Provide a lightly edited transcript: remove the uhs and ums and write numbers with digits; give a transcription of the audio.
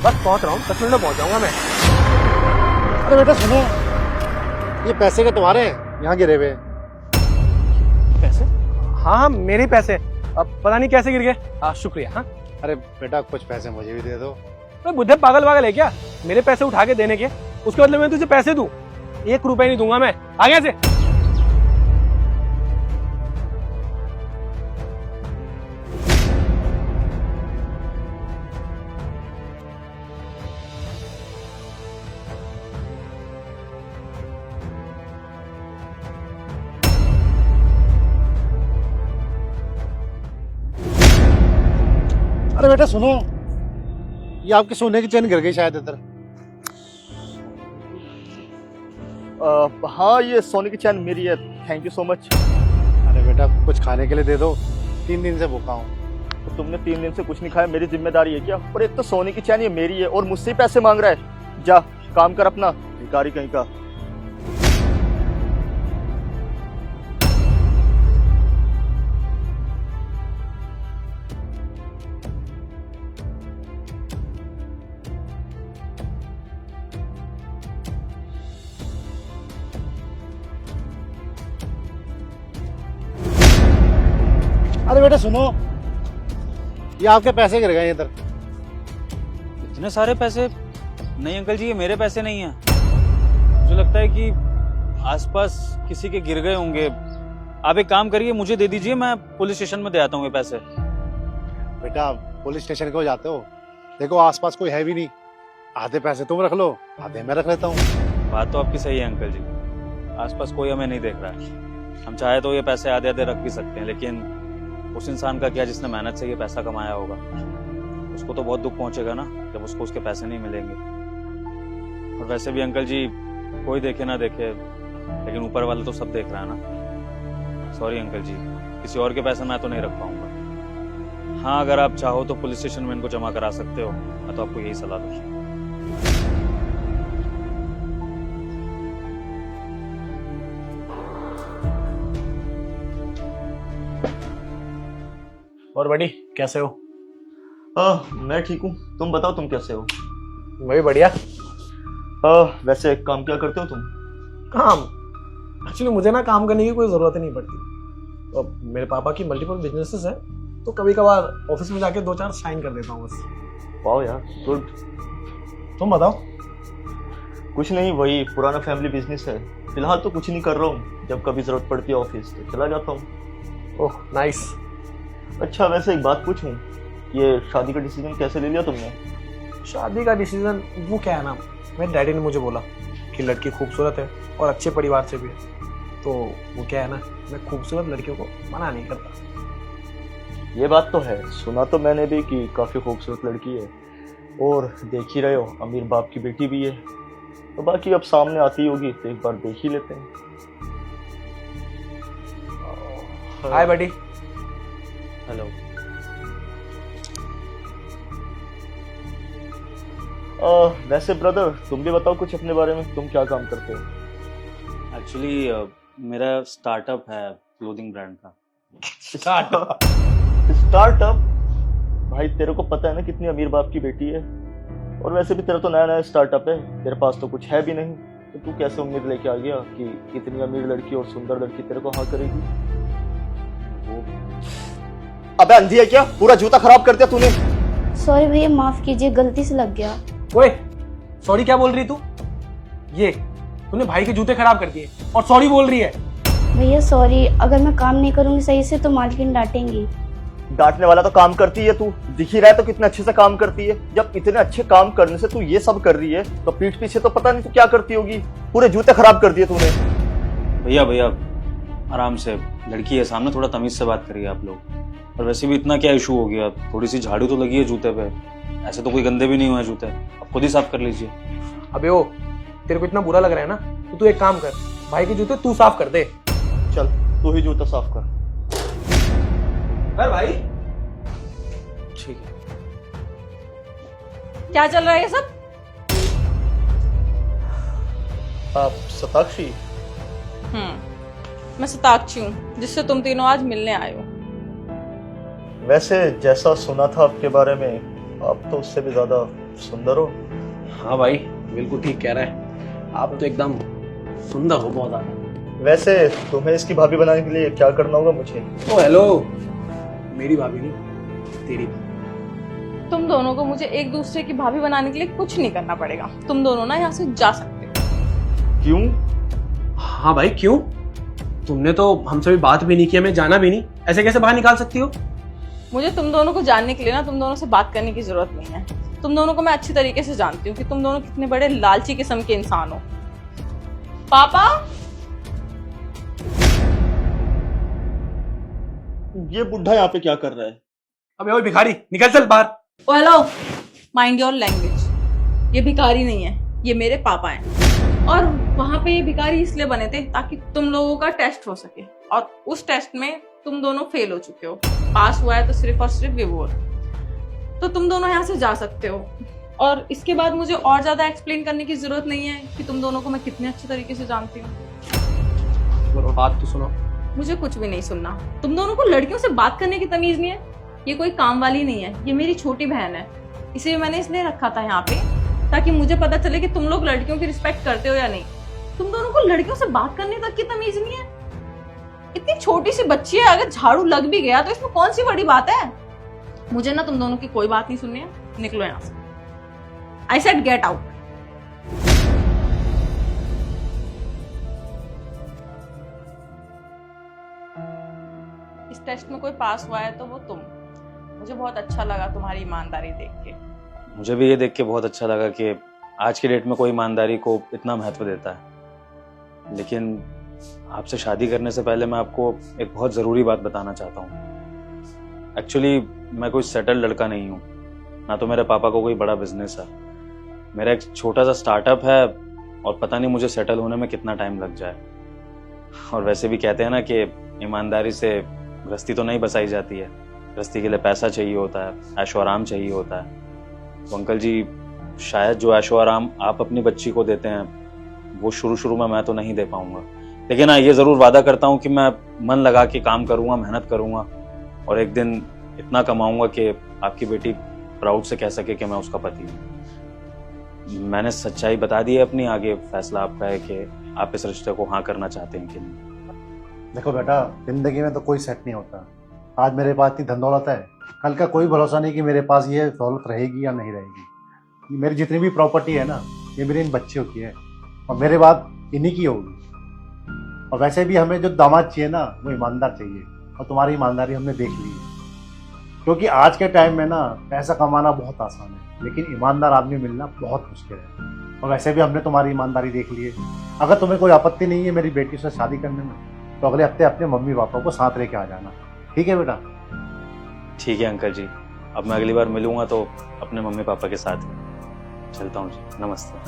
बस पहुंच रहा हूँ, 10 मिनट में पहुंच जाऊंगा मैं। अरे बेटा सुनो, ये पैसे के तुम्हारे हैं, यहाँ गिरे हुए हैं। पैसे? हाँ हाँ मेरे पैसे। अब पता नहीं कैसे गिर गए। शुक्रिया। हाँ अरे बेटा कुछ पैसे मुझे भी दे दो। अरे बुद्धे पागल वागल है क्या? मेरे पैसे उठा के देने के, उसके बदले मैं तुझे पैसे दूं? 1 रुपए नहीं दूंगा मैं, आगे से। अरे बेटा सुनो, ये आपके सोने की चेन गिर गई शायद इधर। हाँ ये सोने की चैन मेरी है, थैंक यू सो मच। अरे बेटा कुछ खाने के लिए दे दो, 3 दिन से भूखा हूँ। तो तुमने 3 दिन से कुछ नहीं खाया, मेरी जिम्मेदारी है क्या? और एक तो सोने की चैन ये मेरी है और मुझसे ही पैसे मांग रहा है। जा काम कर अपना, भिखारी कहीं का। अरे बेटा सुनो, ये आपके पैसे गिर गए इधर। इतने सारे पैसे? नहीं अंकल जी, ये मेरे पैसे नहीं हैं। मुझे लगता है कि आसपास किसी के गिर गए होंगे। आप एक काम करिए, मुझे दे दीजिए, मैं पुलिस स्टेशन में दे आता हूँ ये पैसे। बेटा पुलिस स्टेशन क्यों जाते हो? देखो आसपास कोई है भी नहीं, आधे पैसे तुम रख लो, आधे मैं रख लेता हूँ। बात तो आपकी सही है अंकल जी, आसपास कोई हमें नहीं देख रहा है। हम चाहे तो ये पैसे आधे आधे रख भी सकते हैं, लेकिन उस इंसान का क्या जिसने मेहनत से ये पैसा कमाया होगा? उसको तो बहुत दुख पहुंचेगा ना जब उसको उसके पैसे नहीं मिलेंगे। और वैसे भी अंकल जी, कोई देखे ना देखे, लेकिन ऊपर वाला तो सब देख रहा है ना। सॉरी अंकल जी, किसी और के पैसे मैं तो नहीं रख पाऊंगा। हाँ अगर आप चाहो तो पुलिस स्टेशन में इनको जमा करा सकते हो, मैं तो आपको यही सलाह दूंगा। और बड़ी कैसे हो? मैं ठीक हूँ, तुम बताओ तुम कैसे हो? मैं भी बढ़िया। वैसे एक काम क्या करते हो तुम? काम? एक्चुअली मुझे ना काम करने की कोई जरूरत ही नहीं पड़ती। तो मेरे पापा की मल्टीपल बिजनेसेस है, तो कभी कभार ऑफिस में जाके 2-4 साइन कर देता हूँ बस। वाओ यार, गुड। तुम बताओ। कुछ नहीं, वही पुराना फैमिली बिजनेस है। फिलहाल तो कुछ नहीं कर रहा हूँ, जब कभी जरूरत पड़ती है ऑफिस तो चला जाता हूँ। Oh nice. अच्छा वैसे एक बात पूछूं, ये शादी का डिसीजन कैसे ले लिया तुमने? शादी का डिसीजन वो क्या है ना, मेरे डैडी ने मुझे बोला कि लड़की खूबसूरत है और अच्छे परिवार से भी है, तो वो क्या है ना, मैं खूबसूरत लड़कियों को मना नहीं करता। ये बात तो है, सुना तो मैंने भी कि काफी खूबसूरत लड़की है, और देख ही रहे हो अमीर बाप की बेटी भी है। तो बाकी अब सामने आती होगी तो एक बार देख ही लेते हैं। हाय बडी। हेलो। वैसे ब्रदर तुम भी बताओ कुछ अपने बारे में, तुम क्या काम करते हो? एक्चुअली मेरा स्टार्टअप है क्लोथिंग ब्रांड का। स्टार्टअप? भाई तेरे को पता है ना कितनी अमीर बाप की बेटी है, और वैसे भी तेरा तो नया नया स्टार्टअप है, तेरे पास तो कुछ है भी नहीं, तो तू कैसे उम्मीद लेके आ गया कि इतनी अमीर लड़की और सुंदर लड़की तेरे को हाँ करेगी? अबे अंधी है क्या, पूरा जूता खराब कर दिया तूने। सॉरी भैया, माफ कीजिए, गलती से लग गया। ओए सॉरी क्या बोल रही तू? ये तूने भाई के जूते खराब कर दिए और सॉरी बोल रही है? भैया सॉरी, अगर मैं काम नहीं करूंगी सही से तो मालकिन डांटेंगी। डांटने वाला तो काम करती है तू, दिख ही रहा है तो कितने अच्छे से काम करती है। जब इतने अच्छे काम करने से तू ये सब कर रही है तो पीठ पीछे तो पता नहीं तू क्या करती होगी, पूरे जूते खराब कर दिए तूने। भैया भैया आराम से, लड़की है सामने, थोड़ा तमीज से बात करिए आप लोग। और वैसे भी इतना क्या इशू हो गया, थोड़ी सी झाड़ू तो लगी है जूते पे, ऐसे तो कोई गंदे भी नहीं हुए जूते, आप खुद ही साफ कर लीजिए। अबे ओ, तेरे को इतना बुरा लग रहा है ना, तो तू एक काम कर, भाई के जूते तू साफ कर दे। चल तू ही जूता साफ कर। भाई ठीक है। क्या चल रहा है ये सब? आप सताक्षी? मैं सताक्षी हूँ जिससे तुम तीनों आज मिलने आए हो। वैसे जैसा सुना था आपके बारे में, आप तो उससे भी ज्यादा सुंदर हो। हाँ भाई, बिल्कुल ठीक कह रहा है। आप तो एकदम सुंदर हो बहुत ज्यादा। वैसे तुम्हें इसकी भाभी बनाने के लिए क्या करना होगा मुझे? ओ हेलो, मेरी भाभी नहीं, तेरी भाभी। तुम दोनों को मुझे एक दूसरे की भाभी बनाने के लिए कुछ नहीं करना पड़ेगा। तुम दोनों ना यहाँ से जा सकते हो। क्यों? हाँ भाई क्यों? तुमने तो हमसे भी बात भी नहीं की, हमें जाना भी नहीं, ऐसे कैसे बाहर निकाल सकती हो? मुझे तुम दोनों को जानने के लिए ना तुम दोनों से बात करने की जरूरत नहीं है। तुम दोनों को मैं अच्छी तरीके से जानती हूँ कि तुम दोनों कितने बड़े लालची किस्म के इंसान हो। पापा, ये बुढ़ा यहाँ पे क्या कर रहा है? अबे ओए भिखारी, निकल चल बाहर। ओ हेलो, माइंड योर लैंग्वेज। ये भिखारी नहीं है, ये मेरे पापा हैं। और वहां पे ये भिखारी इसलिए बने थे ताकि तुम लोगों का टेस्ट हो सके, और उस टेस्ट में तुम दोनों फेल हो चुके हो। पास हुआ है तो सिर्फ और सिर्फ विभोर। तो तुम दोनों यहाँ से जा सकते हो। और इसके बाद मुझे और ज्यादा एक्सप्लेन करने की जरूरत नहीं है कि तुम दोनों को मैं कितने अच्छे तरीके से जानती हूँ। बात तो सुनो। मुझे कुछ भी नहीं सुनना। तुम दोनों को लड़कियों से बात करने की तमीज नहीं है। ये कोई काम वाली नहीं है, ये मेरी छोटी बहन है। इसे मैंने इसलिए रखा था यहाँ पे ताकि मुझे पता चले कि तुम लोग लड़कियों की रिस्पेक्ट करते हो या नहीं। तुम दोनों को लड़कियों से बात करने तक की तमीज नहीं है। इतनी छोटी सी बच्ची है, अगर झाड़ू लग भी गया तो इसमें कौन सी बड़ी बात है। मुझे ना तुम दोनों की कोई बात नहीं सुननी है। निकलो यहाँ से। I said get out. इस टेस्ट में कोई पास हुआ है तो वो तुम। मुझे बहुत अच्छा लगा तुम्हारी ईमानदारी देख के। मुझे भी ये देख के बहुत अच्छा लगा कि आज के डेट में कोई ईमानदारी को इतना महत्व देता है। लेकिन आपसे शादी करने से पहले मैं आपको एक बहुत ज़रूरी बात बताना चाहता हूँ। एक्चुअली मैं कोई सेटल्ड लड़का नहीं हूँ, ना तो मेरे पापा को कोई बड़ा बिजनेस है। मेरा एक छोटा सा स्टार्टअप है और पता नहीं मुझे सेटल होने में कितना टाइम लग जाए। और वैसे भी कहते हैं ना कि ईमानदारी से गृहस्थी तो नहीं बसाई जाती है, गृहस्थी के लिए पैसा चाहिए होता है, ऐशो आराम चाहिए होता है। तो अंकल जी, शायद जो ऐशो आराम आप अपनी बच्ची को देते हैं वो शुरू में मैं तो नहीं दे पाऊंगा। लेकिन हाँ, ये ज़रूर वादा करता हूँ कि मैं मन लगा के काम करूँगा, मेहनत करूँगा और एक दिन इतना कमाऊँगा कि आपकी बेटी प्राउड से कह सके कि मैं उसका पति हूँ। मैंने सच्चाई बता दी है अपनी, आगे फैसला आपका है कि आप इस रिश्ते को हाँ करना चाहते हैं कि नहीं। देखो बेटा, जिंदगी में तो कोई सेट नहीं होता। आज मेरे पास इतनी धन दौलत है, कल का कोई भरोसा नहीं कि मेरे पास ये दौलत रहेगी या नहीं रहेगी। मेरी जितनी भी प्रॉपर्टी है ना, ये मेरी इन बच्चियों की है और मेरे बाद इन्हीं की होगी। और वैसे भी हमें जो दामाद चाहिए ना, वो ईमानदार चाहिए, और तुम्हारी ईमानदारी हमने देख ली है। क्योंकि आज के टाइम में ना पैसा कमाना बहुत आसान है, लेकिन ईमानदार आदमी मिलना बहुत मुश्किल है। और वैसे भी हमने तुम्हारी ईमानदारी देख ली है। अगर तुम्हें कोई आपत्ति नहीं है मेरी बेटी से शादी करने में, तो अगले हफ्ते अपने मम्मी पापा को साथ लेके आ जाना। ठीक है बेटा? ठीक है अंकल जी, अब मैं अगली बार मिलूंगा तो अपने मम्मी पापा के साथ चलता हूँ जी। नमस्ते।